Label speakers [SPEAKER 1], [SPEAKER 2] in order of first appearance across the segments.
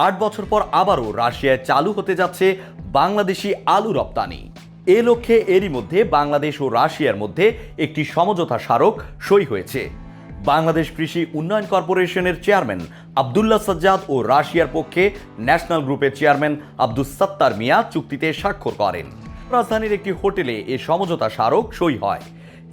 [SPEAKER 1] 8 বছর পর আবারও রাশিয়ায় চালু হতে যাচ্ছে বাংলাদেশি আলু রপ্তানি। এ লক্ষ্যে এরই মধ্যে বাংলাদেশ ও রাশিয়ার মধ্যে একটি সমঝোতা স্মারক সই হয়েছে। বাংলাদেশ কৃষি উন্নয়ন কর্পোরেশনের চেয়ারম্যান আব্দুল্লাহ সাজ্জাদ ও রাশিয়ার পক্ষে ন্যাশনাল গ্রুপের চেয়ারম্যান আব্দুস সাত্তার মিয়া চুক্তিতে স্বাক্ষর করেন। রাজধানীর একটি হোটেলে এ সমঝোতা স্মারক সই হয়।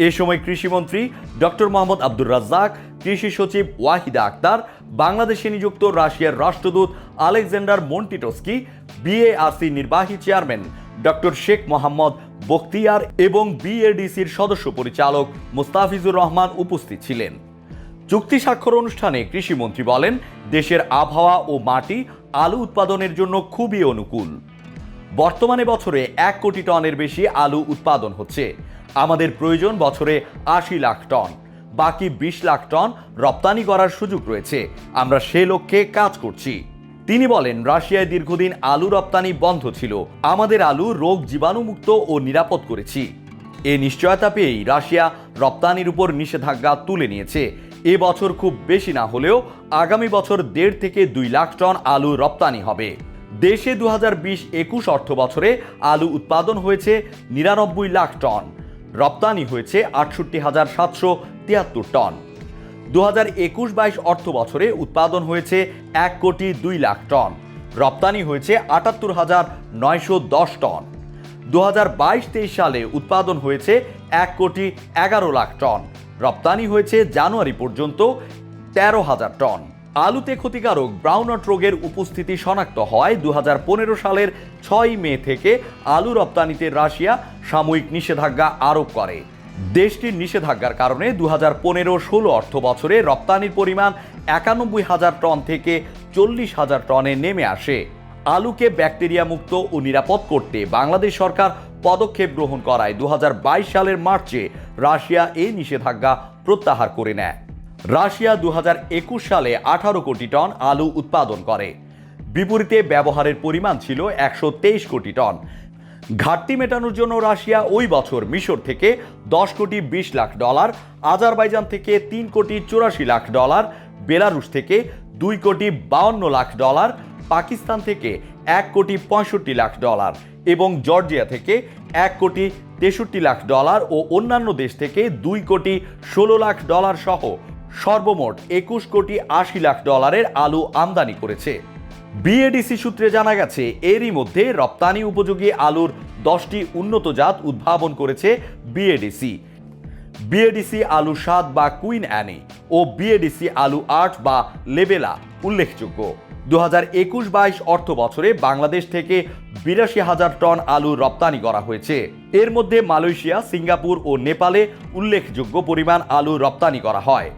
[SPEAKER 1] এ সময় কৃষিমন্ত্রী ডক্টর মোহাম্মদ আব্দুর রাজ্জাক, কৃষি সচিব ওয়াহিদা আক্তার, বাংলাদেশে নিযুক্ত রাশিয়ার রাষ্ট্রদূত আলেকজান্ডার মন্টিটস্কি, বিএআরসি নির্বাহী চেয়ারম্যান ডক্টর শেখ মোহাম্মদ বখতিয়ার এবং বিএডিসির সদস্য পরিচালক মোস্তাফিজুর রহমান উপস্থিত ছিলেন। চুক্তি স্বাক্ষর অনুষ্ঠানে কৃষিমন্ত্রী বলেন, দেশের আবহাওয়া ও মাটি আলু উৎপাদনের জন্য খুবই অনুকূল। বর্তমানে বছরে 1 কোটি টনের বেশি আলু উৎপাদন হচ্ছে। আমাদের প্রয়োজন বছরে 80 লাখ টন, বাকি 20 লাখ টন রপ্তানি করার সুযোগ রয়েছে। আমরা সে লক্ষ্যে কাজ করছি। তিনি বলেন, রাশিয়ায় দীর্ঘদিন আলু রপ্তানি বন্ধ ছিল। আমাদের আলু রোগ জীবাণুমুক্ত ও নিরাপদ করেছি। এ নিশ্চয়তা পেয়েই রাশিয়া রপ্তানির উপর নিষেধাজ্ঞা তুলে নিয়েছে। এ বছর খুব বেশি না হলেও আগামী বছর 1.5 থেকে 2 লাখ টন আলু রপ্তানি হবে। দেশে 2020-21 অর্থ বছরে আলু উৎপাদন হয়েছে 99 লাখ টন, রপ্তানি হয়েছে 68,773 টন। 2021-22 অর্থ বছরে উৎপাদন হয়েছে 1 কোটি 2 লাখ টন, রপ্তানি হয়েছে 78,910 টন। 2022-23 সালে উৎপাদন হয়েছে 1 কোটি 11 লাখ টন, রপ্তানি হয়েছে জানুয়ারি পর্যন্ত 13,000 টন। আলুতে ক্ষতিকারক ব্রাউনট রোগের উপস্থিতি শনাক্ত হয় 2015 সালের 6 মে থেকে আলু রপ্তানিতে রাশিয়া সাময়িক নিষেধাজ্ঞা আরোপ করে। দেশটির নিষেধাজ্ঞার কারণে 2015-16 অর্থ বছরে রপ্তানির পরিমাণ 91,000 টন থেকে 40,000 টনে নেমে আসে। আলুকে ব্যাকটেরিয়া মুক্ত ও নিরাপদ করতে বাংলাদেশ সরকার পদক্ষেপ গ্রহণ করায় 2022 সালের মার্চে রাশিয়া এই নিষেধাজ্ঞা প্রত্যাহার করে নেয়। রাশিয়া 2021 সালে 18 কোটি টন আলু উৎপাদন করে। বিপরীতে ব্যবহারের পরিমাণ ছিল 123 কোটি টন। ঘাটতি মেটানোর জন্য রাশিয়া ওই বছর মিশর থেকে 10 কোটি 20 লাখ ডলার, আজারবাইজান থেকে 3 কোটি 84 লাখ ডলার, বেলারুশ থেকে 2 কোটি 52 লাখ ডলার, পাকিস্তান থেকে 1 কোটি 65 লাখ ডলার এবং জর্জিয়া থেকে 1 কোটি 63 লাখ ডলার ও অন্যান্য দেশ থেকে 2 কোটি 16 লাখ ডলার সহ সর্বমোট 21 কোটি 80 লাখ ডলারের আলু আমদানি করেছে। বিএডিসি সূত্রে জানা গেছে, এরই মধ্যে রপ্তানি উপযোগী আলুর 10টি উন্নত জাত উদ্ভাবন করেছে বিএডিসি। বিএডিসি আলু 7 বা কুইন অ্যানি ও বিএডিসি আলু 8 বা লেবেলা উল্লেখযোগ্য। 2021-22 অর্থ বছরে বাংলাদেশ থেকে 82,000 টন আলু রপ্তানি করা হয়েছে। এর মধ্যে মালয়েশিয়া, সিঙ্গাপুর ও নেপালে উল্লেখযোগ্য পরিমাণ আলু রপ্তানি করা হয়।